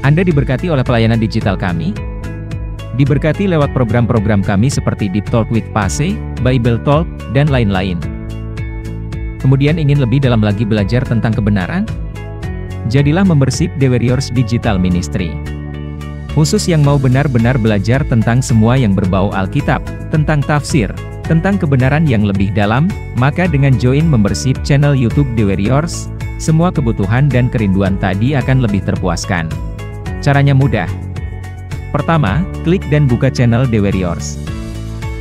Anda diberkati oleh pelayanan digital kami? Diberkati lewat program-program kami seperti Deep Talk with Pase, Bible Talk, dan lain-lain. Kemudian ingin lebih dalam lagi belajar tentang kebenaran? Jadilah membership The Warriors Digital Ministry. Khusus yang mau benar-benar belajar tentang semua yang berbau Alkitab, tentang tafsir, tentang kebenaran yang lebih dalam, maka dengan join membership channel YouTube The Warriors, semua kebutuhan dan kerinduan tadi akan lebih terpuaskan. Caranya mudah. Pertama, klik dan buka channel The Warriors.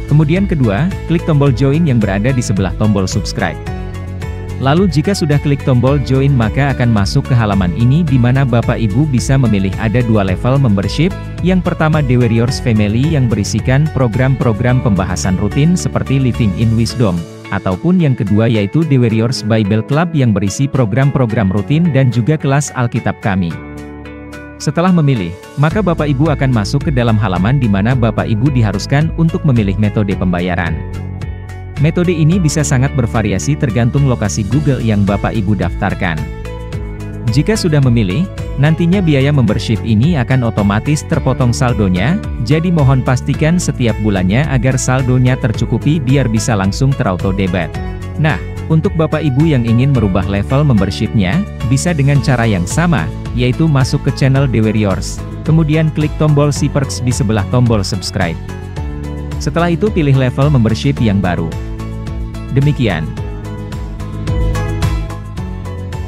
Kemudian kedua, klik tombol join yang berada di sebelah tombol subscribe. Lalu jika sudah klik tombol join maka akan masuk ke halaman ini di mana Bapak Ibu bisa memilih ada dua level membership. Yang pertama The Warriors Family yang berisikan program-program pembahasan rutin seperti Living in Wisdom. Ataupun yang kedua yaitu The Warriors Bible Club yang berisi program-program rutin dan juga kelas Alkitab kami. Setelah memilih, maka Bapak Ibu akan masuk ke dalam halaman di mana Bapak Ibu diharuskan untuk memilih metode pembayaran. Metode ini bisa sangat bervariasi tergantung lokasi Google yang Bapak Ibu daftarkan. Jika sudah memilih, nantinya biaya membership ini akan otomatis terpotong saldonya, jadi mohon pastikan setiap bulannya agar saldonya tercukupi biar bisa langsung terauto debit. Nah, untuk Bapak Ibu yang ingin merubah level membershipnya, bisa dengan cara yang sama, yaitu masuk ke channel The Warriors, kemudian klik tombol si perks di sebelah tombol subscribe. Setelah itu pilih level membership yang baru. Demikian.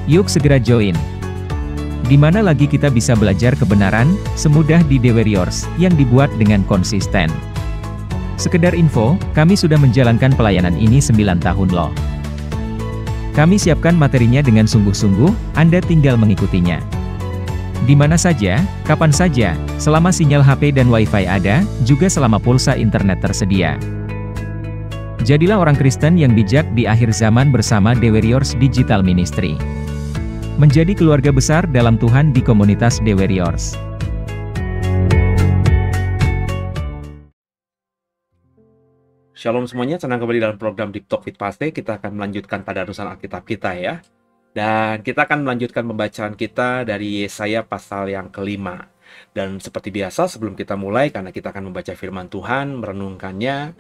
Yuk segera join. Di mana lagi kita bisa belajar kebenaran, semudah di The Warriors, yang dibuat dengan konsisten. Sekedar info, kami sudah menjalankan pelayanan ini 9 tahun loh. Kami siapkan materinya dengan sungguh-sungguh, Anda tinggal mengikutinya. Di mana saja, kapan saja, selama sinyal HP dan WiFi ada, juga selama pulsa internet tersedia. Jadilah orang Kristen yang bijak di akhir zaman bersama The Warriors Digital Ministry. Menjadi keluarga besar dalam Tuhan di komunitas The Warriors. Shalom semuanya, senang kembali dalam program Deep Talk with Pase. Kita akan melanjutkan tadarusan Alkitab kita ya. Dan kita akan melanjutkan pembacaan kita dari Yesaya pasal yang kelima. Dan seperti biasa sebelum kita mulai, karena kita akan membaca firman Tuhan, merenungkannya,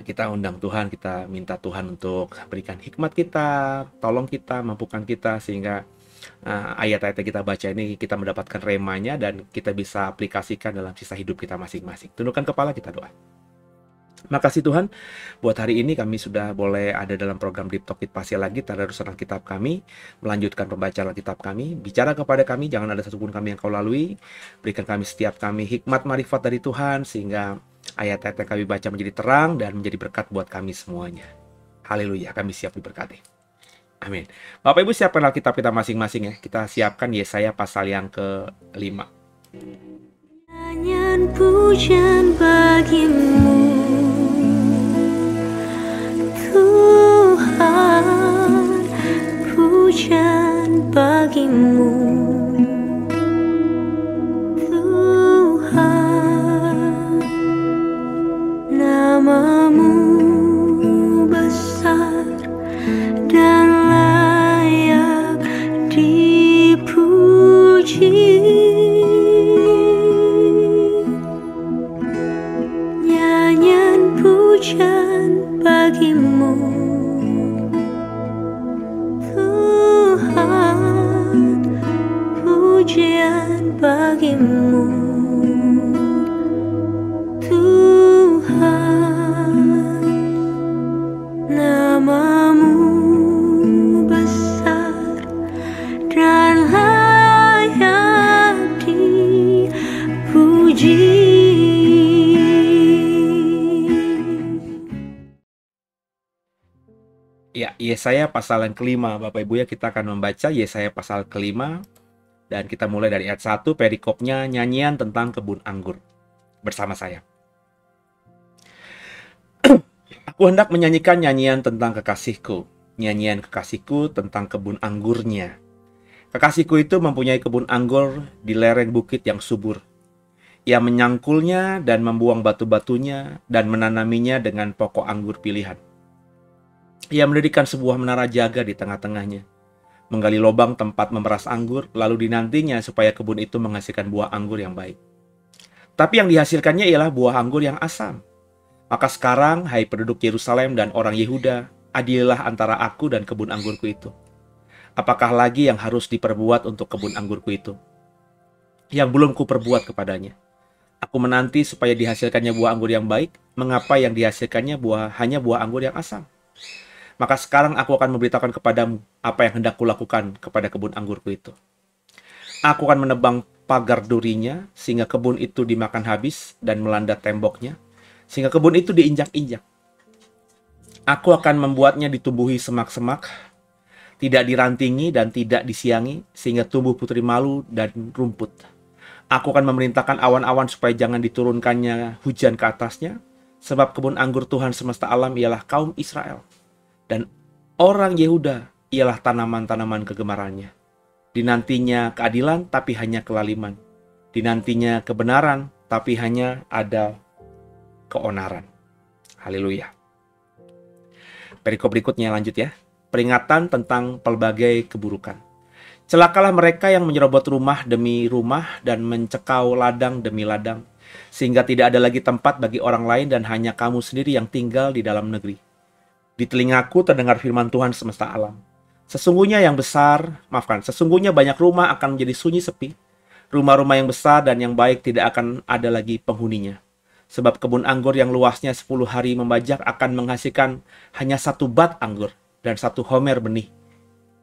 kita undang Tuhan, kita minta Tuhan untuk berikan hikmat kita, tolong kita, mampukan kita, sehingga ayat-ayat yang kita baca ini kita mendapatkan remanya dan kita bisa aplikasikan dalam sisa hidup kita masing-masing. Tundukkan kepala, kita doa. Makasih Tuhan, buat hari ini kami sudah boleh ada dalam program Deep Talk with Pase lagi, tadarusan Alkitab kami, melanjutkan pembacaan Alkitab kami. Bicara kepada kami, jangan ada satupun kami yang kau lalui. Berikan kami setiap kami hikmat marifat dari Tuhan, sehingga ayat-ayat yang kami baca menjadi terang dan menjadi berkat buat kami semuanya. Haleluya, kami siap diberkati. Amin. Bapak Ibu siapkan Alkitab kita masing-masing ya. Kita siapkan Yesaya pasal yang ke-5. Nyanyian pujian bagimu Tuhan, pujian bagimu Tuhan, namamu besar dan layak dipuji. Nyanyian pujian bagimu Tuhan, pujian bagimu Tuhan, namamu besar dan layak dipuji. Ya, Yesaya pasal yang kelima, Bapak Ibu ya, kita akan membaca Yesaya pasal kelima, dan kita mulai dari ayat 1, perikopnya nyanyian tentang kebun anggur. Bersama saya. Aku hendak menyanyikan nyanyian tentang kekasihku, nyanyian kekasihku tentang kebun anggurnya. Kekasihku itu mempunyai kebun anggur di lereng bukit yang subur. Ia menyangkulnya dan membuang batu-batunya dan menanaminya dengan pokok anggur pilihan. Ia mendirikan sebuah menara jaga di tengah-tengahnya, menggali lubang tempat memeras anggur, lalu dinantinya supaya kebun itu menghasilkan buah anggur yang baik. Tapi yang dihasilkannya ialah buah anggur yang asam. Maka sekarang, hai penduduk Yerusalem dan orang Yehuda, adililah antara aku dan kebun anggurku itu. Apakah lagi yang harus diperbuat untuk kebun anggurku itu, yang belum kuperbuat kepadanya? Aku menanti supaya dihasilkannya buah anggur yang baik. Mengapa yang dihasilkannya hanya buah anggur yang asam? Maka sekarang aku akan memberitakan kepadamu apa yang hendak kulakukan kepada kebun anggurku itu. Aku akan menebang pagar durinya, sehingga kebun itu dimakan habis dan melanda temboknya, sehingga kebun itu diinjak-injak. Aku akan membuatnya ditumbuhi semak-semak, tidak dirantingi dan tidak disiangi, sehingga tumbuh putri malu dan rumput. Aku akan memerintahkan awan-awan supaya jangan diturunkannya hujan ke atasnya, sebab kebun anggur Tuhan semesta alam ialah kaum Israel, dan orang Yehuda ialah tanaman-tanaman kegemarannya. Dinantinya keadilan, tapi hanya kelaliman. Dinantinya kebenaran, tapi hanya ada keonaran. Haleluya. Perikop berikutnya lanjut ya. Peringatan tentang pelbagai keburukan. Celakalah mereka yang menyerobot rumah demi rumah dan mencekau ladang demi ladang, sehingga tidak ada lagi tempat bagi orang lain dan hanya kamu sendiri yang tinggal di dalam negeri. Di telingaku terdengar firman Tuhan semesta alam. Sesungguhnya banyak rumah akan menjadi sunyi sepi. Rumah-rumah yang besar dan yang baik tidak akan ada lagi penghuninya. Sebab kebun anggur yang luasnya 10 hari membajak akan menghasilkan hanya 1 bat anggur, dan 1 homer benih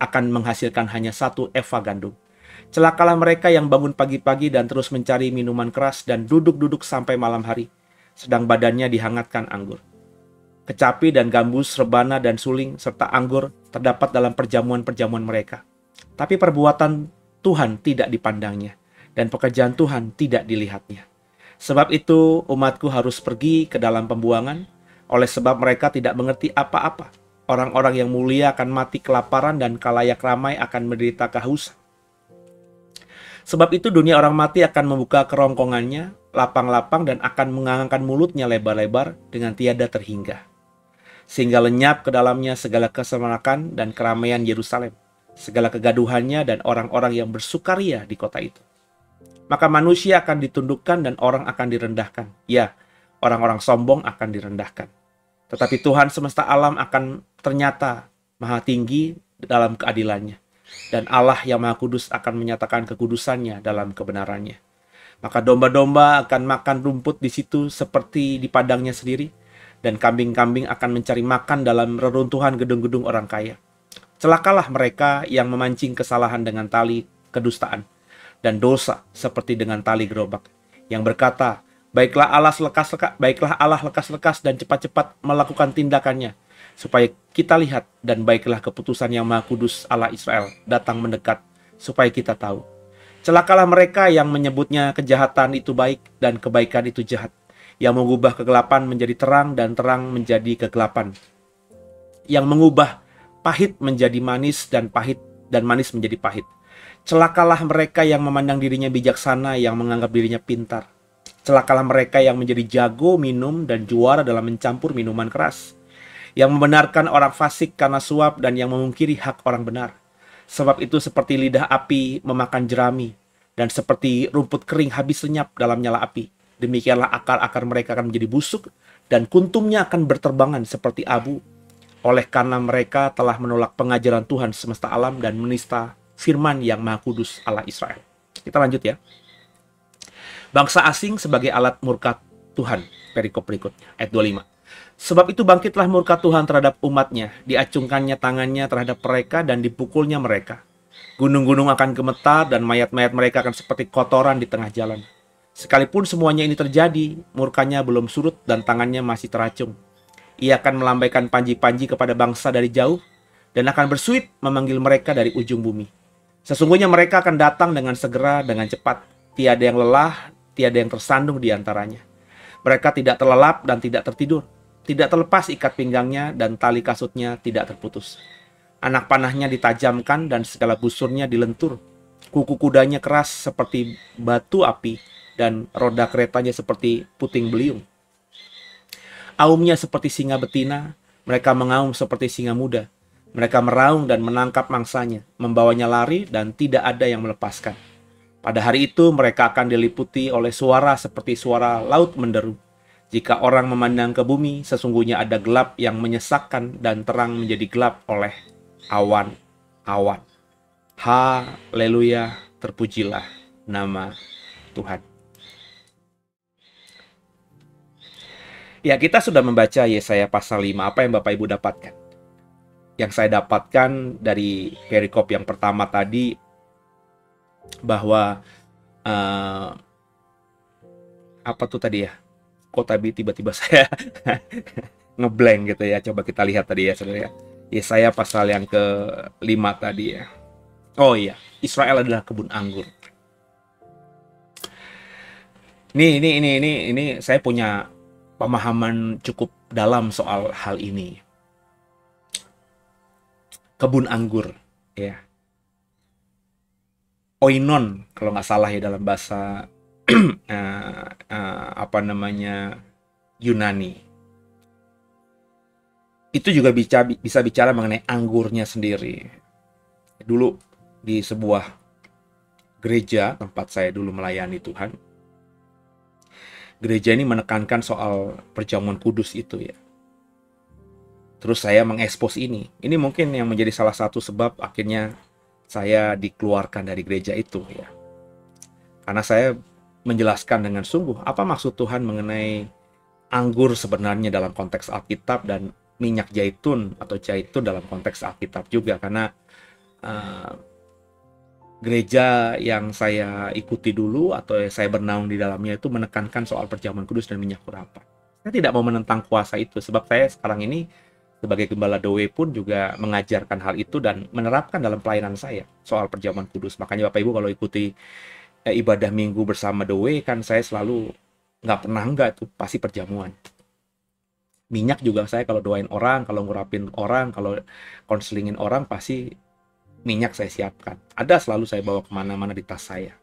akan menghasilkan hanya 1 eva gandum. Celakalah mereka yang bangun pagi-pagi dan terus mencari minuman keras dan duduk-duduk sampai malam hari, sedang badannya dihangatkan anggur. Kecapi dan gambus, rebana dan suling, serta anggur terdapat dalam perjamuan-perjamuan mereka. Tapi perbuatan Tuhan tidak dipandangnya, dan pekerjaan Tuhan tidak dilihatnya. Sebab itu umatku harus pergi ke dalam pembuangan, oleh sebab mereka tidak mengerti apa-apa. Orang-orang yang mulia akan mati kelaparan dan kalayak ramai akan menderita kehausan. Sebab itu dunia orang mati akan membuka kerongkongannya, lapang-lapang, dan akan mengangangkan mulutnya lebar-lebar dengan tiada terhingga. Sehingga lenyap ke dalamnya segala kesemarakan dan keramaian Yerusalem, segala kegaduhannya dan orang-orang yang bersukaria di kota itu. Maka manusia akan ditundukkan dan orang akan direndahkan. Ya, orang-orang sombong akan direndahkan. Tetapi Tuhan semesta alam akan ternyata maha tinggi dalam keadilannya. Dan Allah yang maha kudus akan menyatakan kekudusannya dalam kebenarannya. Maka domba-domba akan makan rumput di situ seperti di padangnya sendiri. Dan kambing-kambing akan mencari makan dalam reruntuhan gedung-gedung orang kaya. Celakalah mereka yang memancing kesalahan dengan tali kedustaan dan dosa seperti dengan tali gerobak, yang berkata, baiklah Allah lekas-lekas dan cepat-cepat melakukan tindakannya, supaya kita lihat, dan baiklah keputusan yang maha kudus Allah Israel datang mendekat, supaya kita tahu. Celakalah mereka yang menyebutnya kejahatan itu baik dan kebaikan itu jahat, yang mengubah kegelapan menjadi terang dan terang menjadi kegelapan, yang mengubah pahit menjadi manis dan manis menjadi pahit. Celakalah mereka yang memandang dirinya bijaksana, yang menganggap dirinya pintar. Celakalah mereka yang menjadi jago minum dan juara dalam mencampur minuman keras, yang membenarkan orang fasik karena suap dan yang memungkiri hak orang benar. Sebab itu seperti lidah api memakan jerami, dan seperti rumput kering habis lenyap dalam nyala api. Demikianlah akar-akar mereka akan menjadi busuk, dan kuntumnya akan berterbangan seperti abu, oleh karena mereka telah menolak pengajaran Tuhan semesta alam dan menista firman yang maha kudus Allah Israel. Kita lanjut ya. Bangsa asing sebagai alat murka Tuhan. Perikop berikutnya, ayat 25. Sebab itu bangkitlah murka Tuhan terhadap umatnya, diacungkannya tangannya terhadap mereka dan dipukulnya mereka. Gunung-gunung akan gemetar dan mayat-mayat mereka akan seperti kotoran di tengah jalan. Sekalipun semuanya ini terjadi, murkanya belum surut dan tangannya masih teracung. Ia akan melambaikan panji-panji kepada bangsa dari jauh, dan akan bersuit memanggil mereka dari ujung bumi. Sesungguhnya mereka akan datang dengan segera, dengan cepat. Tiada yang lelah, tiada yang tersandung di antaranya. Mereka tidak terlelap dan tidak tertidur. Tidak terlepas ikat pinggangnya dan tali kasutnya tidak terputus. Anak panahnya ditajamkan dan segala busurnya dilentur. Kuku kudanya keras seperti batu api dan roda keretanya seperti puting beliung. Aumnya seperti singa betina, mereka mengaum seperti singa muda. Mereka meraung dan menangkap mangsanya, membawanya lari dan tidak ada yang melepaskan. Pada hari itu mereka akan diliputi oleh suara seperti suara laut menderu. Jika orang memandang ke bumi, sesungguhnya ada gelap yang menyesakkan dan terang menjadi gelap oleh awan-awan. Haleluya, terpujilah nama Tuhan. Ya, kita sudah membaca Yesaya pasal 5. Apa yang Bapak Ibu dapatkan? Yang saya dapatkan dari perikop yang pertama tadi, bahwa apa tuh tadi ya? Kok tadi tiba-tiba saya ngeblank gitu ya. Coba kita lihat tadi ya, saudara. Yesaya pasal yang ke-5 tadi ya. Oh iya, Israel adalah kebun anggur. Ini saya punya pemahaman cukup dalam soal hal ini. Kebun anggur, ya. Oinon, kalau nggak salah ya dalam bahasa Yunani. Itu juga bisa bicara mengenai anggurnya sendiri. Dulu di sebuah gereja tempat saya dulu melayani Tuhan, gereja ini menekankan soal perjamuan kudus itu ya. Terus saya mengekspos ini. Ini mungkin yang menjadi salah satu sebab akhirnya saya dikeluarkan dari gereja itu ya. Karena saya menjelaskan dengan sungguh apa maksud Tuhan mengenai anggur sebenarnya dalam konteks Alkitab dan minyak zaitun atau zaitun dalam konteks Alkitab juga. Karena gereja yang saya ikuti dulu atau saya bernaung di dalamnya itu menekankan soal perjamuan kudus dan minyak urapan. Saya tidak mau menentang kuasa itu, sebab saya sekarang ini sebagai gembala Doe pun juga mengajarkan hal itu dan menerapkan dalam pelayanan saya soal perjamuan kudus. Makanya Bapak Ibu kalau ikuti ibadah minggu bersama Doe, kan saya selalu nggak tuh pasti perjamuan. Minyak juga saya kalau doain orang, kalau ngurapin orang, kalau konselingin orang pasti minyak saya siapkan. Ada selalu saya bawa kemana-mana di tas saya.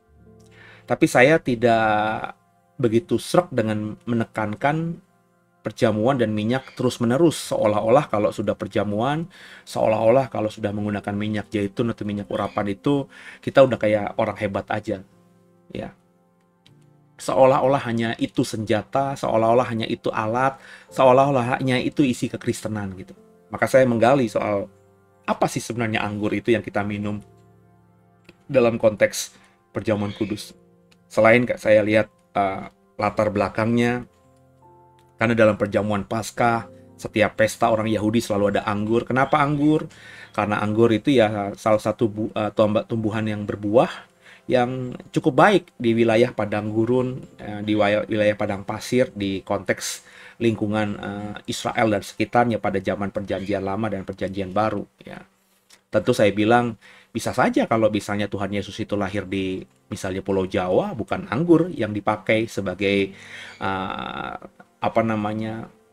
Tapi saya tidak begitu srek dengan menekankan perjamuan dan minyak terus-menerus, seolah-olah kalau sudah perjamuan, seolah-olah kalau sudah menggunakan minyak zaitun atau minyak urapan itu kita udah kayak orang hebat aja, ya. Seolah-olah hanya itu senjata, seolah-olah hanya itu alat, seolah-olah hanya itu isi kekristenan gitu. Maka saya menggali soal apa sih sebenarnya anggur itu yang kita minum dalam konteks perjamuan kudus. Selain saya lihat latar belakangnya. Karena dalam perjamuan Paskah, setiap pesta orang Yahudi selalu ada anggur. Kenapa anggur? Karena anggur itu ya salah satu tumbuhan yang berbuah yang cukup baik di wilayah padang gurun, di wilayah padang pasir, di konteks lingkungan Israel dan sekitarnya pada zaman Perjanjian Lama dan Perjanjian Baru. Ya. Tentu saya bilang, bisa saja kalau misalnya Tuhan Yesus itu lahir di misalnya Pulau Jawa, bukan anggur yang dipakai sebagai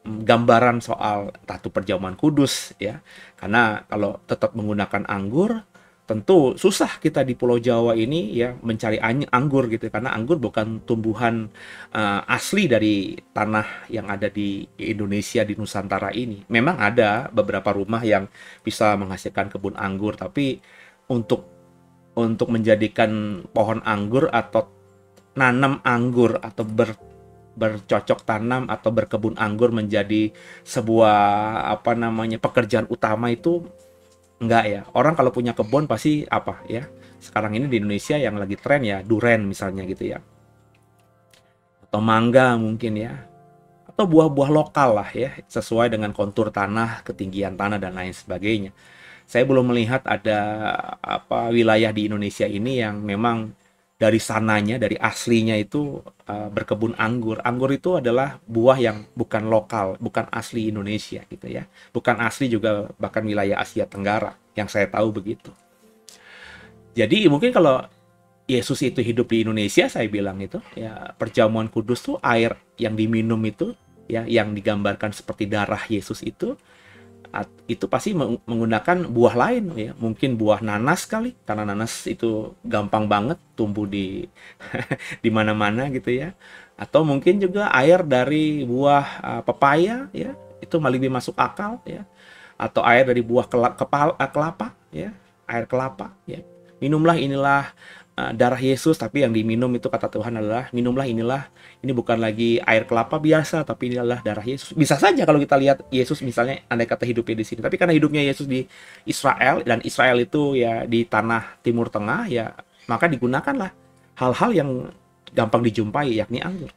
gambaran soal ratu perjamuan kudus ya. Karena kalau tetap menggunakan anggur, tentu susah kita di Pulau Jawa ini ya mencari anggur gitu, karena anggur bukan tumbuhan asli dari tanah yang ada di Indonesia, di Nusantara ini. Memang ada beberapa rumah yang bisa menghasilkan kebun anggur, tapi untuk menjadikan pohon anggur atau nanam anggur atau bercocok tanam atau berkebun anggur menjadi sebuah pekerjaan utama itu enggak ya. Orang kalau punya kebun pasti sekarang ini di Indonesia yang lagi tren ya duren misalnya gitu ya, atau mangga mungkin ya, atau buah-buah lokal lah ya, sesuai dengan kontur tanah, ketinggian tanah dan lain sebagainya. Saya belum melihat ada wilayah di Indonesia ini yang memang dari sananya, dari aslinya itu berkebun anggur. Anggur itu adalah buah yang bukan lokal, bukan asli Indonesia gitu ya. Bukan asli juga bahkan wilayah Asia Tenggara, yang saya tahu begitu. Jadi mungkin kalau Yesus itu hidup di Indonesia, saya bilang itu ya perjamuan kudus tuh air yang diminum itu ya yang digambarkan seperti darah Yesus itu pasti menggunakan buah lain ya, mungkin buah nanas kali, karena nanas itu gampang banget tumbuh di di mana-mana gitu ya. Atau mungkin juga air dari buah pepaya ya, itu lebih masuk akal ya. Atau air dari buah kelapa ya, air kelapa ya. Minumlah inilah darah Yesus, tapi yang diminum itu kata Tuhan adalah minumlah inilah, ini bukan lagi air kelapa biasa, tapi ini adalah darah Yesus. Bisa saja kalau kita lihat Yesus misalnya andai kata hidupnya di sini, tapi karena hidupnya Yesus di Israel, dan Israel itu ya di tanah Timur Tengah ya, maka digunakanlah hal-hal yang gampang dijumpai, yakni anggur.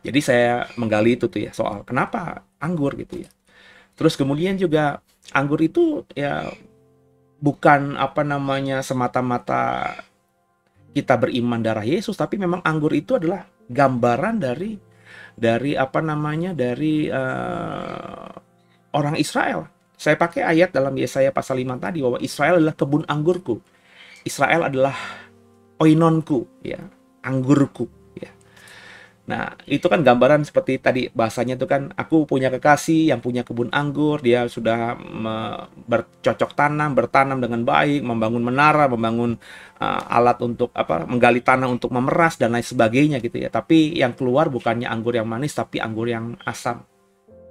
Jadi saya menggali itu tuh ya, soal kenapa anggur gitu ya. Terus kemudian juga anggur itu ya bukan semata-mata kita beriman darah Yesus, tapi memang anggur itu adalah gambaran dari orang Israel. Saya pakai ayat dalam Yesaya pasal 5 tadi bahwa Israel adalah kebun anggurku. Israel adalah oinonku ya, anggurku ya. Nah, itu kan gambaran seperti tadi bahasanya itu kan, aku punya kekasih yang punya kebun anggur, dia sudah bercocok tanam, bertanam dengan baik, membangun menara, membangun alat untuk menggali tanah untuk memeras dan lain sebagainya gitu ya. Tapi yang keluar bukannya anggur yang manis, tapi anggur yang asam.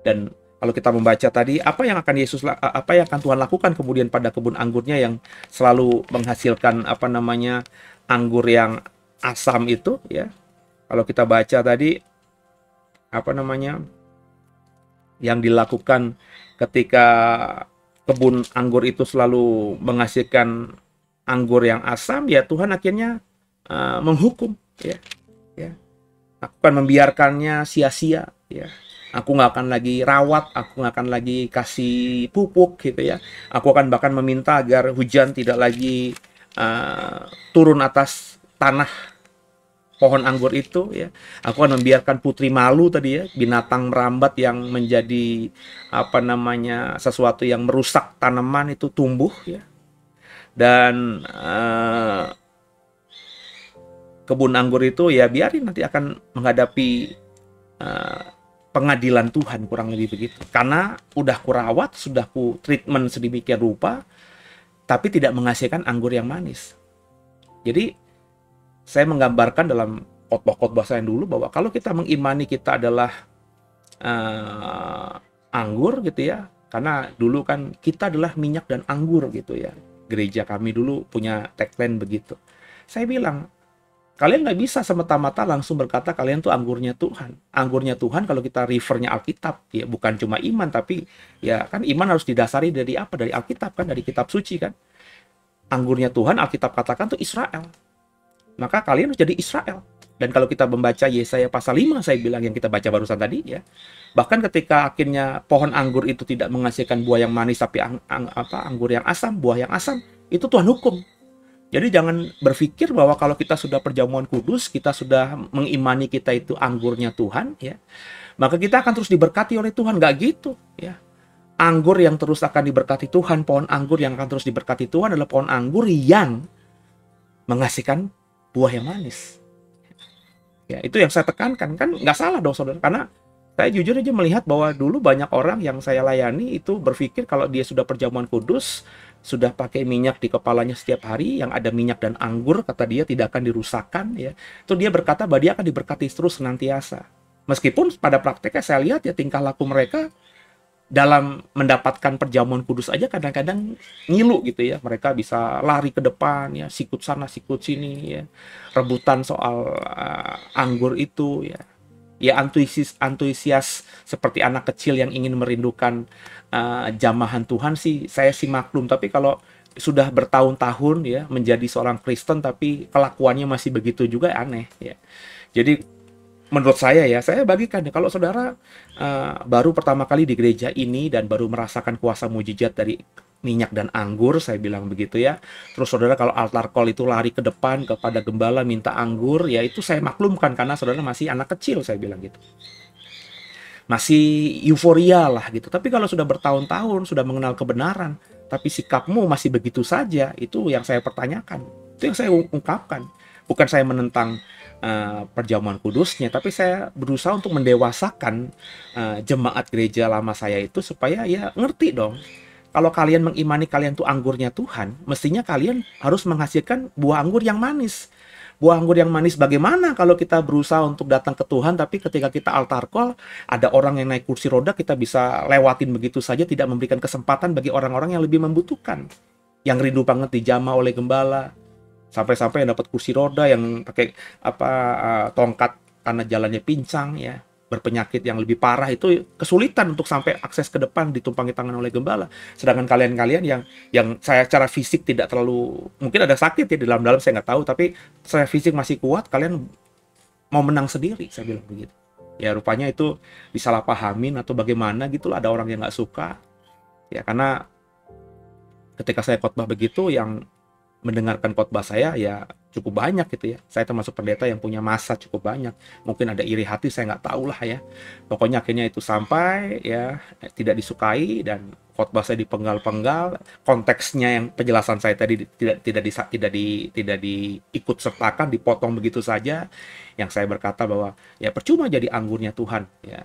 Dan kalau kita membaca tadi, apa yang akan Tuhan lakukan kemudian pada kebun anggurnya yang selalu menghasilkan anggur yang asam itu ya. Kalau kita baca tadi yang dilakukan ketika kebun anggur itu selalu menghasilkan anggur yang asam, ya Tuhan akhirnya menghukum ya. Aku akan membiarkannya sia-sia ya. Aku nggak akan lagi rawat, aku nggak akan lagi kasih pupuk gitu ya. Aku akan bahkan meminta agar hujan tidak lagi turun atas tanah pohon anggur itu ya. Aku akan membiarkan putri malu tadi ya, binatang merambat yang menjadi sesuatu yang merusak tanaman itu tumbuh ya. Dan kebun anggur itu ya biarin nanti akan menghadapi pengadilan Tuhan, kurang lebih begitu. Karena udah kurawat, sudah ku treatment sedemikian rupa, tapi tidak menghasilkan anggur yang manis. Jadi saya menggambarkan dalam khotbah-khotbah saya dulu bahwa kalau kita mengimani kita adalah anggur gitu ya, karena dulu kan kita adalah minyak dan anggur gitu ya. Gereja kami dulu punya tagline begitu. Saya bilang, kalian nggak bisa semata-mata langsung berkata kalian tuh anggurnya Tuhan. Anggurnya Tuhan kalau kita refernya Alkitab, ya bukan cuma iman, tapi ya kan iman harus didasari dari apa? Dari Alkitab kan, dari kitab suci kan. Anggurnya Tuhan, Alkitab katakan tuh Israel. Maka kalian harus jadi Israel. Dan kalau kita membaca Yesaya pasal 5, saya bilang yang kita baca barusan tadi ya. Bahkan ketika akhirnya pohon anggur itu tidak menghasilkan buah yang manis, tapi anggur yang asam, buah yang asam, itu Tuhan hukum. Jadi jangan berpikir bahwa kalau kita sudah perjamuan kudus, kita sudah mengimani kita itu anggurnya Tuhan ya, maka kita akan terus diberkati oleh Tuhan. Nggak gitu ya. Anggur yang terus akan diberkati Tuhan, pohon anggur yang akan terus diberkati Tuhan adalah pohon anggur yang menghasilkan buah yang manis. Ya, itu yang saya tekankan, kan nggak salah dong saudara, karena saya jujur aja melihat bahwa dulu banyak orang yang saya layani itu berpikir kalau dia sudah perjamuan kudus, sudah pakai minyak di kepalanya setiap hari, yang ada minyak dan anggur, kata dia tidak akan dirusakkan ya. Itu dia berkata bahwa dia akan diberkati terus senantiasa. Meskipun pada prakteknya saya lihat ya tingkah laku mereka dalam mendapatkan perjamuan kudus aja kadang-kadang ngilu gitu ya. Mereka bisa lari ke depan ya, sikut sana sikut sini ya, rebutan soal anggur itu ya. Ya antusias seperti anak kecil yang ingin merindukan jamahan Tuhan sih, saya sih maklum. Tapi kalau sudah bertahun-tahun ya menjadi seorang Kristen tapi kelakuannya masih begitu juga aneh ya. Jadi menurut saya ya, saya bagikan ya, kalau saudara baru pertama kali di gereja ini dan baru merasakan kuasa mujizat dari minyak dan anggur, saya bilang begitu ya. Terus saudara kalau altar call itu lari ke depan kepada gembala minta anggur, ya itu saya maklumkan karena saudara masih anak kecil, saya bilang gitu. Masih euforia lah gitu. Tapi kalau sudah bertahun-tahun, sudah mengenal kebenaran, tapi sikapmu masih begitu saja, itu yang saya pertanyakan. Itu yang saya ungkapkan. Bukan saya menentang perjamuan kudusnya, tapi saya berusaha untuk mendewasakan jemaat gereja lama saya itu supaya ya ngerti dong. Kalau kalian mengimani kalian tuh anggurnya Tuhan, mestinya kalian harus menghasilkan buah anggur yang manis. Buah anggur yang manis bagaimana kalau kita berusaha untuk datang ke Tuhan, tapi ketika kita altar call, ada orang yang naik kursi roda, kita bisa lewatin begitu saja, tidak memberikan kesempatan bagi orang-orang yang lebih membutuhkan. Yang rindu banget dijamah oleh gembala. Sampai-sampai yang dapat kursi roda, yang pakai tongkat karena jalannya pincang, ya, berpenyakit yang lebih parah, itu kesulitan untuk sampai akses ke depan, ditumpangi tangan oleh gembala. Sedangkan kalian-kalian yang saya secara fisik tidak terlalu, mungkin ada sakit ya di dalam-dalam, saya nggak tahu, tapi saya fisik masih kuat, kalian mau menang sendiri, saya bilang begitu. Ya rupanya itu disalahpahamin atau bagaimana gitu lah, ada orang yang nggak suka. Ya karena ketika saya khotbah begitu, yang mendengarkan khotbah saya ya cukup banyak gitu ya. Saya termasuk pendeta yang punya massa cukup banyak. Mungkin ada iri hati, saya nggak tahu lah ya. Pokoknya akhirnya itu sampai ya tidak disukai dan khotbah saya dipenggal-penggal. Konteksnya yang penjelasan saya tadi tidak diikut sertakan, dipotong begitu saja. Yang saya berkata bahwa ya percuma jadi anggurnya Tuhan ya.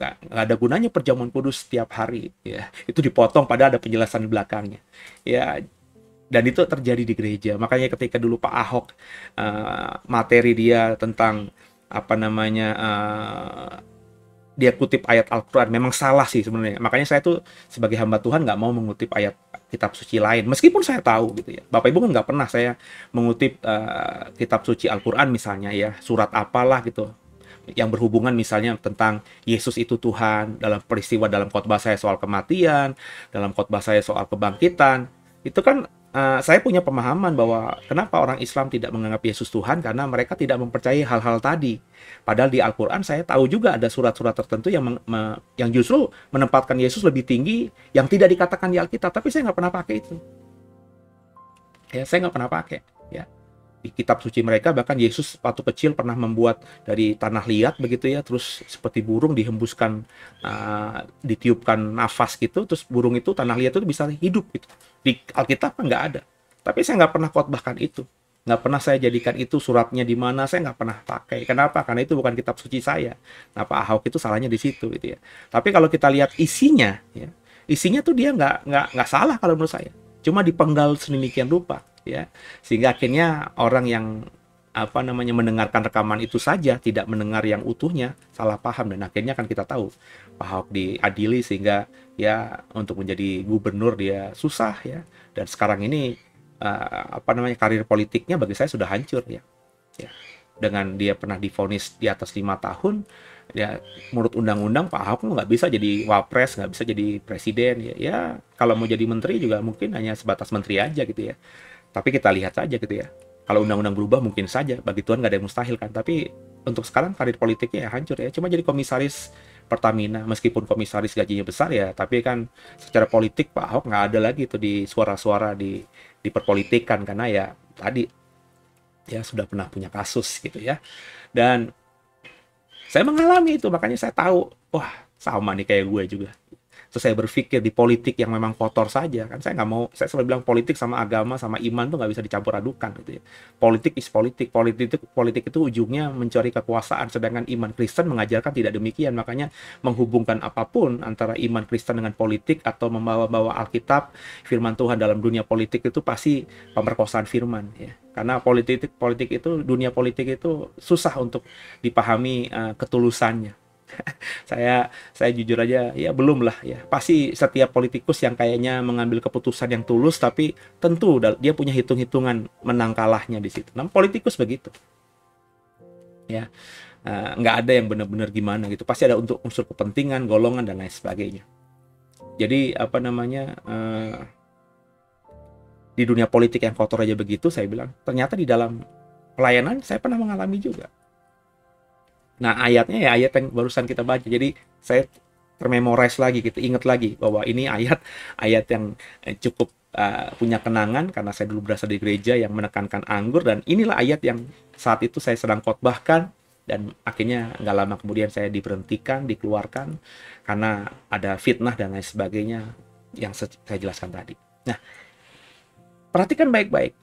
Nggak ada gunanya perjamuan kudus setiap hari ya. Itu dipotong padahal ada penjelasan di belakangnya. Ya, dan itu terjadi di gereja. Makanya ketika dulu Pak Ahok materi dia tentang dia kutip ayat Al-Quran, memang salah sih sebenarnya. Makanya saya tuh sebagai hamba Tuhan nggak mau mengutip ayat kitab suci lain, meskipun saya tahu gitu ya. Bapak Ibu kan nggak pernah saya mengutip kitab suci Al-Quran misalnya ya, surat apalah gitu yang berhubungan misalnya tentang Yesus itu Tuhan, dalam peristiwa dalam khotbah saya soal kematian, dalam khotbah saya soal kebangkitan. Itu kan saya punya pemahaman bahwa kenapa orang Islam tidak menganggap Yesus Tuhan, karena mereka tidak mempercayai hal-hal tadi. Padahal di Al-Quran saya tahu juga ada surat-surat tertentu yang justru menempatkan Yesus lebih tinggi yang tidak dikatakan di Alkitab, tapi saya nggak pernah pakai itu. Ya, saya nggak pernah pakai. Ya. Di kitab suci mereka bahkan Yesus waktu kecil pernah membuat dari tanah liat begitu ya, terus seperti burung dihembuskan, ditiupkan nafas gitu, terus burung itu, tanah liat itu bisa hidup gitu. Di Alkitab kan nggak ada. Tapi saya nggak pernah khotbahkan itu. Nggak pernah saya jadikan itu suratnya di mana, saya nggak pernah pakai. Kenapa? Karena itu bukan kitab suci saya. Nah, Pak Ahok itu salahnya di situ gitu ya. Tapi kalau kita lihat isinya, ya, isinya tuh dia nggak salah kalau menurut saya. Cuma dipenggal sedemikian rupa. Ya, sehingga akhirnya orang yang mendengarkan rekaman itu saja, tidak mendengar yang utuhnya, salah paham, dan akhirnya kan kita tahu Pak Ahok diadili sehingga ya untuk menjadi gubernur dia susah ya, dan sekarang ini karir politiknya bagi saya sudah hancur ya. Ya, dengan dia pernah divonis di atas 5 tahun ya, menurut undang-undang Pak Ahok nggak bisa jadi wapres, nggak bisa jadi presiden ya. Ya kalau mau jadi menteri juga mungkin hanya sebatas menteri aja gitu ya. Tapi kita lihat saja gitu ya. Kalau undang-undang berubah mungkin saja. Bagi Tuhan nggak ada yang mustahil kan. Tapi untuk sekarang karir politiknya ya hancur ya. Cuma jadi komisaris Pertamina. Meskipun komisaris gajinya besar ya. Tapi kan secara politik Pak Ahok nggak ada lagi tuh di suara-suara di perpolitikan. Karena ya tadi ya sudah pernah punya kasus gitu ya. Dan saya mengalami itu. Makanya saya tahu. Wah sama nih kayak gue juga. Terus saya berpikir di politik yang memang kotor saja kan, saya nggak mau, saya selalu bilang politik sama agama sama iman tuh nggak bisa dicampur adukan gitu ya. Politik is politik, politik itu ujungnya mencari kekuasaan, sedangkan iman Kristen mengajarkan tidak demikian. Makanya menghubungkan apapun antara iman Kristen dengan politik atau membawa-bawa Alkitab, firman Tuhan dalam dunia politik itu pasti pemerkosaan firman ya. Karena politik itu, dunia politik itu susah untuk dipahami ketulusannya. saya jujur aja ya belum lah ya. Pasti setiap politikus yang kayaknya mengambil keputusan yang tulus, tapi tentu dia punya hitung-hitungan menang kalahnya di situ. Nah, politikus begitu ya, nggak ada yang benar-benar gimana gitu. Pasti ada untuk unsur kepentingan, golongan dan lain sebagainya. Jadi di dunia politik yang kotor aja begitu, saya bilang ternyata di dalam pelayanan saya pernah mengalami juga. Nah ayatnya ya ayat yang barusan kita baca. Jadi saya termemorize lagi gitu, ingat lagi bahwa ini ayat yang cukup punya kenangan karena saya dulu berasal dari gereja yang menekankan anggur, dan inilah ayat yang saat itu saya sedang khotbahkan, dan akhirnya nggak lama kemudian saya diberhentikan, dikeluarkan karena ada fitnah dan lain sebagainya yang saya jelaskan tadi. Nah, perhatikan baik-baik.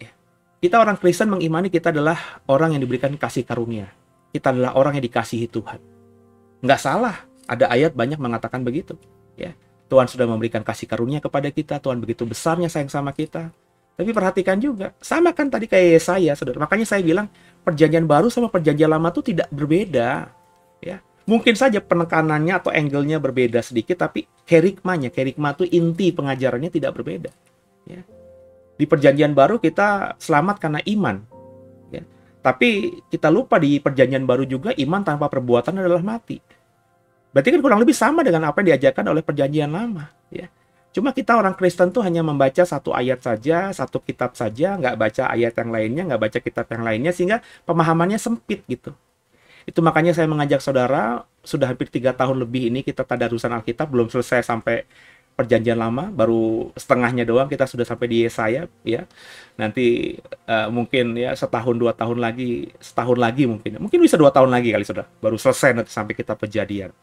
Kita orang Kristen mengimani kita adalah orang yang diberikan kasih karunia. Kita adalah orang yang dikasihi Tuhan. Nggak salah, ada ayat banyak mengatakan begitu. Ya, Tuhan sudah memberikan kasih karunia kepada kita, Tuhan begitu besarnya sayang sama kita. Tapi perhatikan juga, sama kan tadi kayak Yesaya, saudara. Makanya saya bilang, perjanjian baru sama perjanjian lama itu tidak berbeda. Ya, mungkin saja penekanannya atau angle-nya berbeda sedikit, tapi kerigma itu inti pengajarannya tidak berbeda. Ya. Di perjanjian baru kita selamat karena iman. Ya. Tapi kita lupa di perjanjian baru juga iman tanpa perbuatan adalah mati. Berarti kan kurang lebih sama dengan apa yang diajarkan oleh perjanjian lama. Ya. Cuma kita orang Kristen tuh hanya membaca satu ayat saja, satu kitab saja, nggak baca ayat yang lainnya, nggak baca kitab yang lainnya, sehingga pemahamannya sempit gitu. Itu makanya saya mengajak saudara, sudah hampir 3 tahun lebih ini kita tadarusan Alkitab, belum selesai sampai perjanjian lama, baru setengahnya doang, kita sudah sampai di Yesaya, ya. Nanti mungkin ya setahun 2 tahun lagi, setahun lagi mungkin bisa 2 tahun lagi kali saudara, baru selesai nanti sampai kita Kejadian.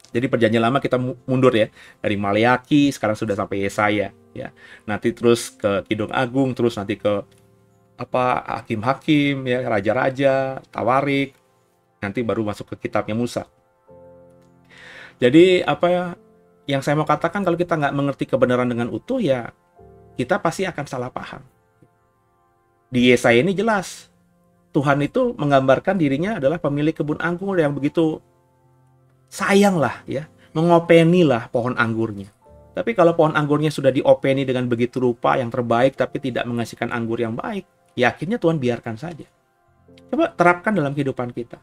Jadi perjanjian lama kita mundur ya, dari Maleaki sekarang sudah sampai Yesaya, ya. Nanti terus ke Kidung Agung, terus nanti ke hakim-hakim, ya, raja-raja, Tawarik, nanti baru masuk ke kitabnya Musa. Jadi yang saya mau katakan, kalau kita nggak mengerti kebenaran dengan utuh, ya kita pasti akan salah paham. Di Yesaya ini jelas, Tuhan itu menggambarkan dirinya adalah pemilik kebun anggur yang begitu sayang lah, ya, mengopeni lah pohon anggurnya. Tapi kalau pohon anggurnya sudah diopeni dengan begitu rupa yang terbaik, tapi tidak menghasilkan anggur yang baik, ya akhirnya Tuhan biarkan saja. Coba terapkan dalam kehidupan kita.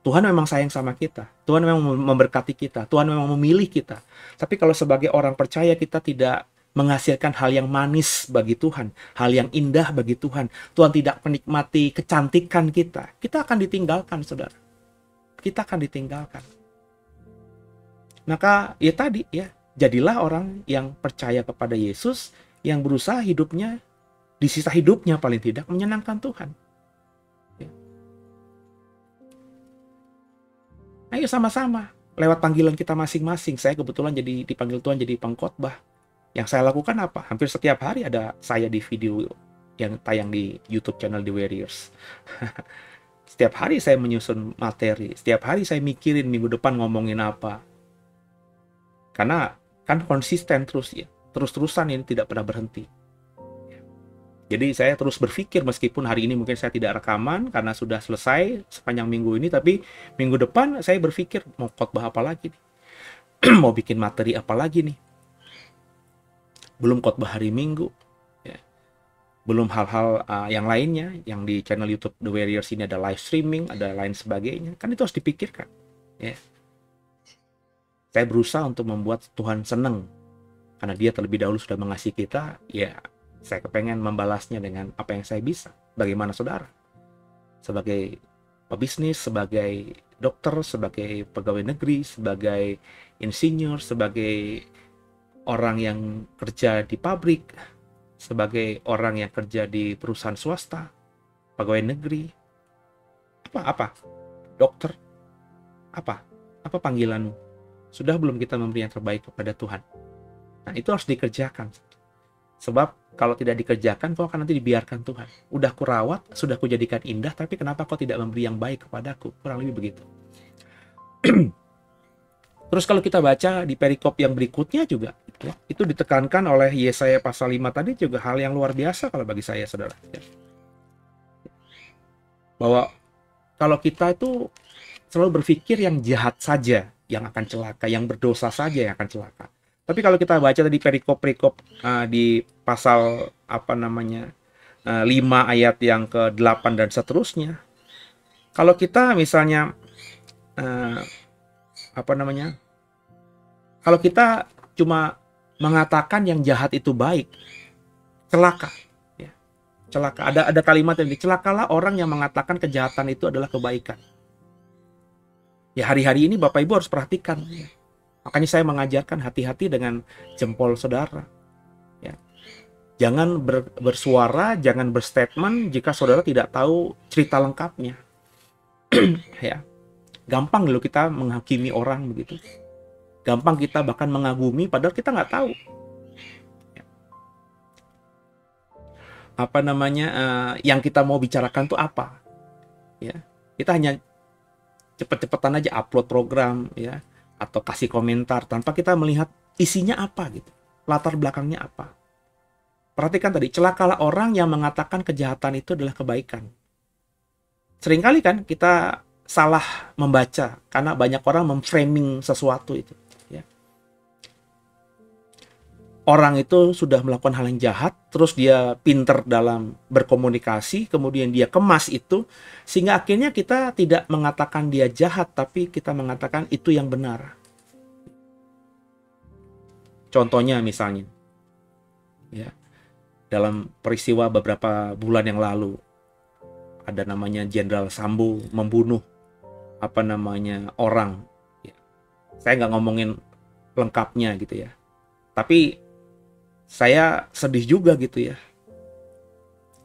Tuhan memang sayang sama kita. Tuhan memang memberkati kita. Tuhan memang memilih kita. Tapi kalau sebagai orang percaya kita tidak menghasilkan hal yang manis bagi Tuhan, hal yang indah bagi Tuhan, Tuhan tidak menikmati kecantikan kita, kita akan ditinggalkan, saudara. Kita akan ditinggalkan. Maka ya tadi ya, jadilah orang yang percaya kepada Yesus, yang berusaha hidupnya, di sisa hidupnya paling tidak menyenangkan Tuhan. Ayo sama-sama, lewat panggilan kita masing-masing. Saya kebetulan dipanggil Tuhan jadi pengkhotbah. Yang saya lakukan apa? Hampir setiap hari ada saya di video yang tayang di YouTube channel The Warriors. Setiap hari saya menyusun materi. Setiap hari saya mikirin minggu depan ngomongin apa. Karena kan konsisten terus ya. Terus-terusan ini tidak pernah berhenti. Jadi saya terus berpikir, meskipun hari ini mungkin saya tidak rekaman karena sudah selesai sepanjang minggu ini, tapi minggu depan saya berpikir mau khotbah apa lagi nih? Mau bikin materi apa lagi nih? Belum khotbah hari Minggu, ya. Belum hal-hal yang lainnya, yang di channel YouTube The Warriors ini ada live streaming, ada lain sebagainya. Kan itu harus dipikirkan. Ya. Saya berusaha untuk membuat Tuhan senang, karena Dia terlebih dahulu sudah mengasihi kita. Ya, saya kepengen membalasnya dengan apa yang saya bisa. Bagaimana saudara? Sebagai pebisnis, sebagai dokter, sebagai pegawai negeri, sebagai insinyur, sebagai orang yang kerja di pabrik, sebagai orang yang kerja di perusahaan swasta, pegawai negeri, apa? Dokter, apa panggilanmu? Sudah belum kita memberi yang terbaik kepada Tuhan? Nah, itu harus dikerjakan. Sebab kalau tidak dikerjakan, kau akan nanti dibiarkan Tuhan. Udah kurawat, sudah kujadikan indah, tapi kenapa kau tidak memberi yang baik kepadaku? Kurang lebih begitu. Terus kalau kita baca di perikop yang berikutnya juga, ya, itu ditekankan oleh Yesaya pasal 5 tadi juga hal yang luar biasa kalau bagi saya, saudara. Ya. Bahwa kalau kita itu selalu berpikir yang jahat saja yang akan celaka, yang berdosa saja yang akan celaka. Tapi kalau kita baca tadi perikop-perikop di pasal 5 ayat yang ke-8 dan seterusnya. Kalau kita misalnya kalau kita cuma mengatakan yang jahat itu baik, celaka, ya. Celaka. Ada kalimat yang celakalah orang yang mengatakan kejahatan itu adalah kebaikan. Ya, hari-hari ini Bapak Ibu harus perhatikan, ya. Makanya saya mengajarkan hati-hati dengan jempol saudara. Ya. Jangan bersuara, jangan berstatement jika saudara tidak tahu cerita lengkapnya. Ya. Gampang loh kita menghakimi orang begitu. Gampang kita bahkan mengagumi padahal kita nggak tahu. Ya. Apa namanya, yang kita mau bicarakan tuh apa? Ya. Kita hanya cepet-cepetan aja upload program ya, atau kasih komentar tanpa kita melihat isinya apa gitu, latar belakangnya apa. Perhatikan tadi, celakalah orang yang mengatakan kejahatan itu adalah kebaikan. Seringkali kan kita salah membaca karena banyak orang memframing sesuatu itu ya. Orang itu sudah melakukan hal yang jahat, terus dia pinter dalam berkomunikasi, kemudian dia kemas itu, sehingga akhirnya kita tidak mengatakan dia jahat, tapi kita mengatakan itu yang benar. Contohnya misalnya, ya, dalam peristiwa beberapa bulan yang lalu, ada namanya Jenderal Sambo membunuh orang. Ya. Saya nggak ngomongin lengkapnya gitu ya, tapi saya sedih juga gitu ya.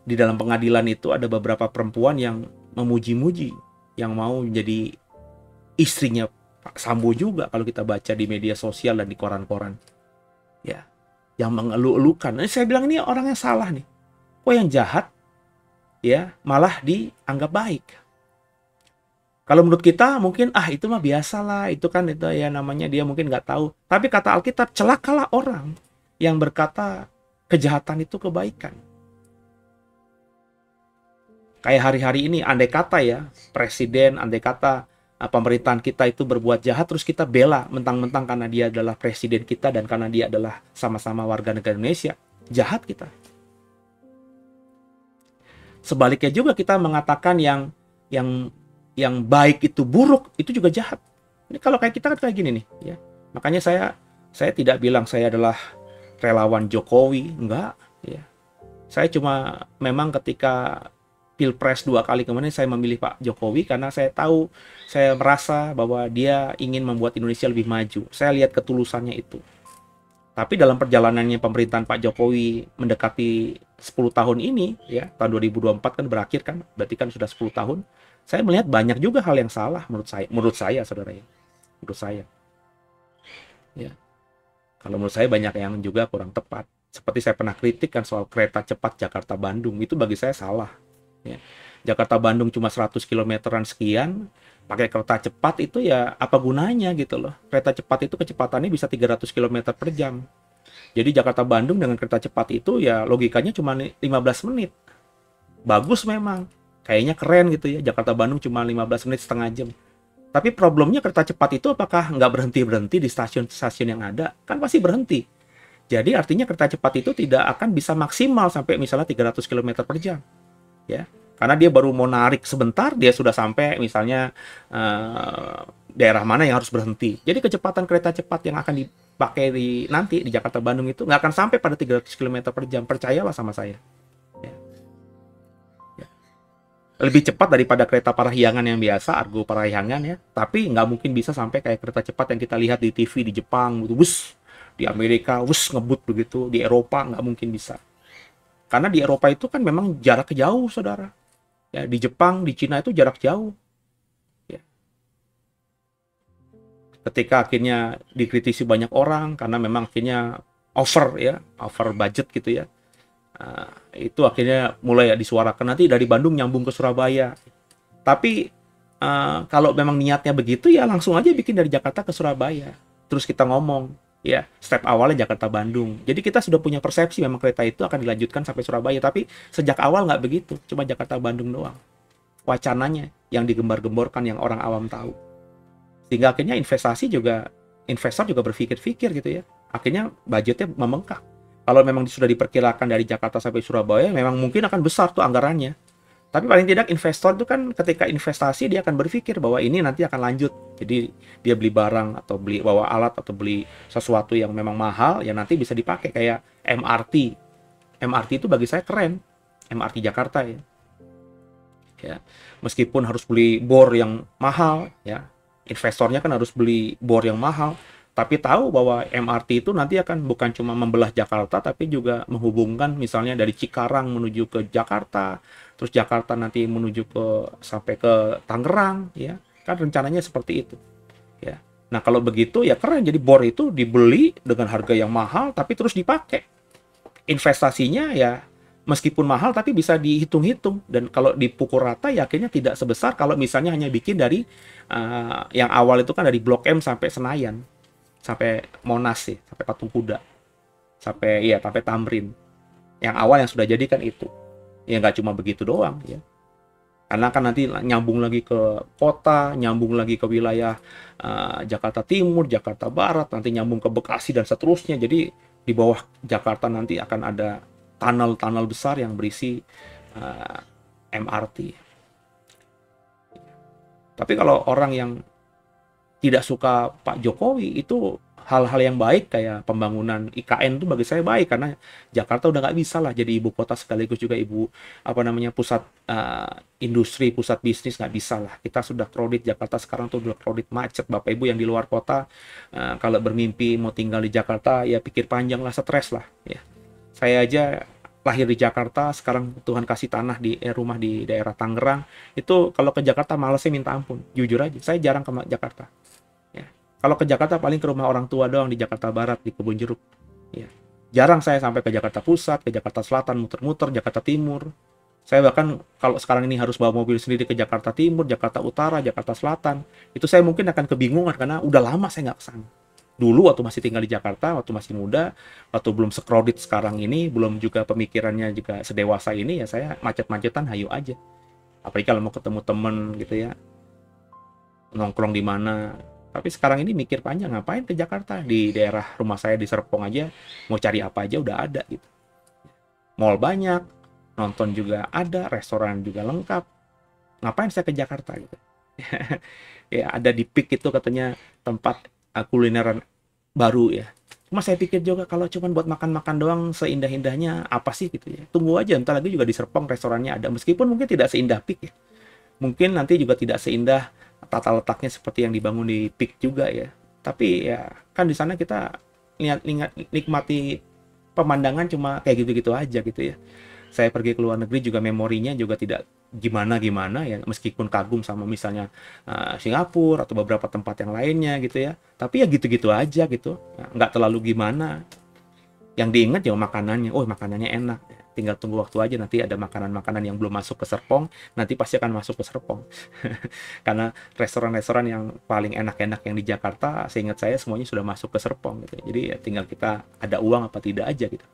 Di dalam pengadilan itu ada beberapa perempuan yang memuji-muji, yang mau menjadi istrinya Pak Sambo juga kalau kita baca di media sosial dan di koran-koran. Ya, yang mengeluh-elukan. Saya bilang ini orang yang salah nih. Kok yang jahat ya malah dianggap baik. Kalau menurut kita mungkin itu mah biasalah, itu kan itu ya namanya dia mungkin nggak tahu. Tapi kata Alkitab, celakalah orang yang berkata kejahatan itu kebaikan. Kayak hari-hari ini, andai kata ya, presiden, andai kata pemerintahan kita itu berbuat jahat, terus kita bela mentang-mentang karena dia adalah presiden kita dan karena dia adalah sama-sama warga negara Indonesia, jahat kita. Sebaliknya juga kita mengatakan yang baik itu buruk, itu juga jahat. Ini kalau kayak kita kan kayak gini nih, ya. Makanya saya tidak bilang saya adalah relawan Jokowi, enggak ya. Saya cuma memang ketika Pilpres 2 kali kemarin saya memilih Pak Jokowi karena saya tahu, saya merasa bahwa dia ingin membuat Indonesia lebih maju. Saya lihat ketulusannya itu. Tapi dalam perjalanannya pemerintahan Pak Jokowi mendekati 10 tahun ini ya, tahun 2024 kan berakhir kan, berarti kan sudah 10 tahun. Saya melihat banyak juga hal yang salah menurut saya saudara ya. Menurut saya. Ya. Kalau menurut saya banyak yang juga kurang tepat. Seperti saya pernah kritik kan soal kereta cepat Jakarta-Bandung. Itu bagi saya salah. Ya. Jakarta-Bandung cuma 100 kilometeran sekian. Pakai kereta cepat itu ya apa gunanya gitu loh. Kereta cepat itu kecepatannya bisa 300 km per jam. Jadi Jakarta-Bandung dengan kereta cepat itu ya logikanya cuma 15 menit. Bagus memang. Kayaknya keren gitu ya. Jakarta-Bandung cuma 15 menit, setengah jam. Tapi problemnya kereta cepat itu apakah nggak berhenti-berhenti di stasiun-stasiun yang ada? Kan pasti berhenti. Jadi artinya kereta cepat itu tidak akan bisa maksimal sampai misalnya 300 km per jam. Ya, karena dia baru mau narik sebentar, dia sudah sampai misalnya daerah mana yang harus berhenti. Jadi kecepatan kereta cepat yang akan dipakai nanti di Jakarta-Bandung itu nggak akan sampai pada 300 km per jam. Percayalah sama saya. Lebih cepat daripada kereta Parahyangan yang biasa, Argo Parahyangan ya. Tapi nggak mungkin bisa sampai kayak kereta cepat yang kita lihat di TV di Jepang gitu, bus di Amerika, bus ngebut begitu, di Eropa nggak mungkin bisa. Karena di Eropa itu kan memang jarak jauh, saudara. Ya, di Jepang, di Cina itu jarak jauh. Ya. Ketika akhirnya dikritisi banyak orang karena memang akhirnya over budget gitu ya. Itu akhirnya mulai disuarakan nanti dari Bandung nyambung ke Surabaya. Tapi kalau memang niatnya begitu ya langsung aja bikin dari Jakarta ke Surabaya. Terus kita ngomong ya step awalnya Jakarta Bandung. Jadi kita sudah punya persepsi memang kereta itu akan dilanjutkan sampai Surabaya. Tapi sejak awal nggak begitu, cuma Jakarta Bandung doang. Wacananya yang digembar-gemborkan yang orang awam tahu. Sehingga akhirnya investor juga berpikir-pikir gitu ya. Akhirnya budgetnya membengkak. Kalau memang sudah diperkirakan dari Jakarta sampai Surabaya, memang mungkin akan besar tuh anggarannya. Tapi paling tidak investor itu kan ketika investasi dia akan berpikir bahwa ini nanti akan lanjut. Jadi dia beli barang atau beli bawa alat atau beli sesuatu yang memang mahal, ya nanti bisa dipakai kayak MRT. MRT itu bagi saya keren. MRT Jakarta ya. Ya, meskipun harus beli bor yang mahal, ya investornya kan harus beli bor yang mahal. tapi tahu bahwa MRT itu nanti akan bukan cuma membelah Jakarta, tapi juga menghubungkan misalnya dari Cikarang menuju ke Jakarta, terus Jakarta nanti menuju ke sampai ke Tangerang, ya kan rencananya seperti itu, ya. Nah kalau begitu ya keren, jadi bor itu dibeli dengan harga yang mahal, tapi terus dipakai. Investasinya ya meskipun mahal, tapi bisa dihitung-hitung, dan kalau dipukul rata ya akhirnya tidak sebesar kalau misalnya hanya bikin dari yang awal itu kan dari Blok M sampai Senayan, sampai Monas sih, sampai Patung Kuda, sampai Tamrin. Yang awal yang sudah jadi kan itu. Ya nggak cuma begitu doang ya. Karena kan nanti nyambung lagi ke kota, nyambung lagi ke wilayah Jakarta Timur, Jakarta Barat, nanti nyambung ke Bekasi dan seterusnya. Jadi di bawah Jakarta nanti akan ada tunnel-tunnel besar yang berisi MRT. Tapi kalau orang yang tidak suka Pak Jokowi, itu hal-hal yang baik kayak pembangunan IKN itu bagi saya baik, karena Jakarta udah nggak bisa lah jadi ibu kota sekaligus juga pusat industri, pusat bisnis, nggak bisa lah. Kita sudah crowded, Jakarta sekarang tuh udah crowded, macet. Bapak Ibu yang di luar kota kalau bermimpi mau tinggal di Jakarta ya pikir panjang lah, stres lah ya. Saya aja lahir di Jakarta, sekarang Tuhan kasih tanah rumah di daerah Tangerang. Itu kalau ke Jakarta malesnya minta ampun. Jujur aja, saya jarang ke Jakarta. Ya. Kalau ke Jakarta paling ke rumah orang tua doang di Jakarta Barat, di Kebun Jeruk. Ya. Jarang saya sampai ke Jakarta Pusat, ke Jakarta Selatan, muter-muter, Jakarta Timur. Saya bahkan kalau sekarang ini harus bawa mobil sendiri ke Jakarta Timur, Jakarta Utara, Jakarta Selatan. Itu saya mungkin akan kebingungan karena udah lama saya nggak kesana. Dulu waktu masih tinggal di Jakarta, waktu masih muda, waktu belum se-crowded sekarang ini, belum juga pemikirannya juga sedewasa ini, ya saya macet-macetan hayu aja. Apalagi kalau mau ketemu temen gitu ya, nongkrong di mana. Tapi sekarang ini mikir panjang, ngapain ke Jakarta? Di daerah rumah saya di Serpong aja, mau cari apa aja udah ada gitu. Mall banyak, nonton juga ada, restoran juga lengkap. Ngapain saya ke Jakarta gitu? Ya ada di PIK itu katanya tempat kulineran baru ya. Cuma saya pikir juga kalau cuma buat makan-makan doang seindah-indahnya apa sih gitu ya. Tunggu aja, entar lagi juga di Serpong restorannya ada. Meskipun mungkin tidak seindah PIK ya. Mungkin nanti juga tidak seindah tata letaknya seperti yang dibangun di PIK juga ya. Tapi ya kan di sana kita nikmati pemandangan cuma kayak gitu-gitu aja gitu ya. Saya pergi ke luar negeri juga memorinya juga tidak gimana-gimana ya, meskipun kagum sama misalnya Singapura atau beberapa tempat yang lainnya gitu ya, tapi ya gitu-gitu aja gitu, nggak terlalu gimana. Yang diingat ya makanannya, oh makanannya enak, tinggal tunggu waktu aja, nanti ada makanan-makanan yang belum masuk ke Serpong, nanti pasti akan masuk ke Serpong. Karena restoran-restoran yang paling enak-enak yang di Jakarta, seingat saya semuanya sudah masuk ke Serpong gitu. Jadi ya tinggal kita ada uang apa tidak aja gitu.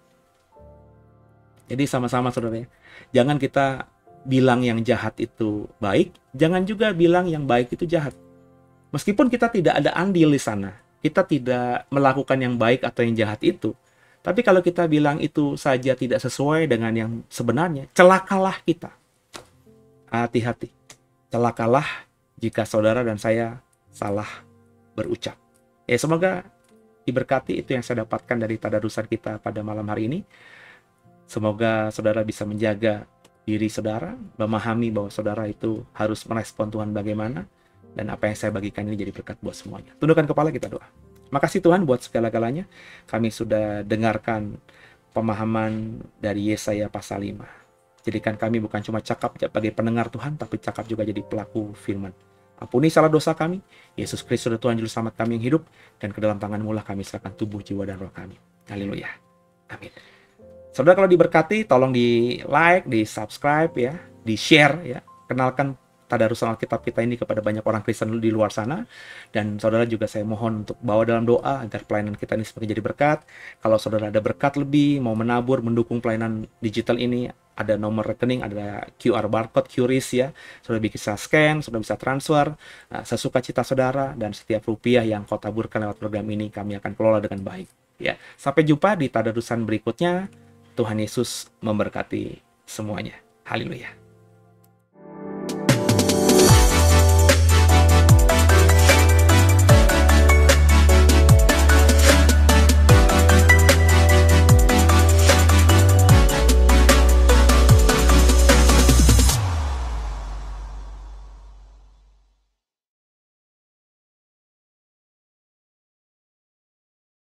Jadi sama-sama saudara ya, jangan kita bilang yang jahat itu baik, jangan juga bilang yang baik itu jahat. Meskipun kita tidak ada andil di sana, kita tidak melakukan yang baik atau yang jahat itu, tapi kalau kita bilang itu saja tidak sesuai dengan yang sebenarnya, celakalah kita. Hati-hati, celakalah jika saudara dan saya salah berucap. Ya semoga diberkati itu yang saya dapatkan dari tadarusan kita pada malam hari ini. Semoga saudara bisa menjaga diri saudara, memahami bahwa saudara itu harus merespon Tuhan bagaimana, dan apa yang saya bagikan ini jadi berkat buat semuanya. Tundukkan kepala, kita doa. Makasih Tuhan buat segala-galanya. Kami sudah dengarkan pemahaman dari Yesaya pasal 5. Jadikan kami bukan cuma cakap sebagai pendengar Tuhan, tapi cakap juga jadi pelaku firman. Ampuni salah dosa kami. Yesus Kristus Tuhan Juru Selamat kami yang hidup, dan ke dalam tangan-Mu lah kami serahkan tubuh, jiwa, dan roh kami. Haleluya. Amin. Saudara kalau diberkati, tolong di like, di subscribe ya, di share ya. Kenalkan tadarusan Alkitab kita ini kepada banyak orang Kristen di luar sana. Dan saudara juga saya mohon untuk bawa dalam doa agar pelayanan kita ini semakin jadi berkat. Kalau saudara ada berkat lebih, mau menabur, mendukung pelayanan digital ini, ada nomor rekening, ada QR barcode, QRIS ya. Saudara bisa scan, saudara bisa transfer, sesuka cita saudara, dan setiap rupiah yang kau taburkan lewat program ini kami akan kelola dengan baik. Ya, sampai jumpa di tadarusan berikutnya. Tuhan Yesus memberkati semuanya. Haleluya.